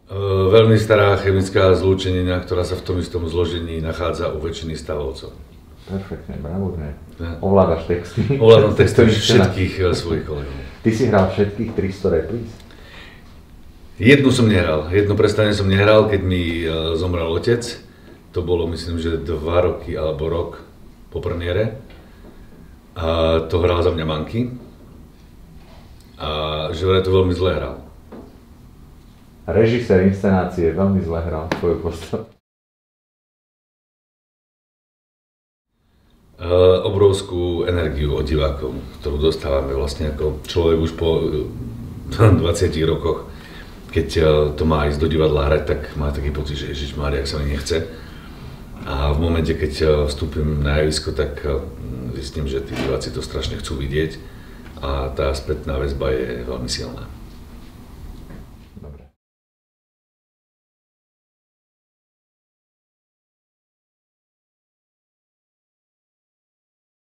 Veľmi stará chemická zlúčenina, ktorá sa v tom istom zložení nachádza u väčšiny stavovcov. Perfektne, bravúrne. Ovládaš texty. Ovládam texty všetkých svojich kolegov. Ty si hral všetkých 300 repríz? Jednu som nehral. Jedno predstavenie som nehral, keď mi zomrel otec. To bolo, myslím, že 2 roky alebo rok po premiére. A to hral za mňa Manky. A že vraj to veľmi zle hral. Režisér inscenácie veľmi zle hral tvoju postavu. Obrovskú energiu od divákov, ktorú dostávame vlastne ako človek už po 20 rokoch. Keď to má ísť do divadla hrať, tak má taký pocit, že Ježišmária, ak sa mi nechce. A v momente, keď vstúpim na javisko, tak zistím, že tí diváci to strašne chcú vidieť a tá spätná väzba je veľmi silná.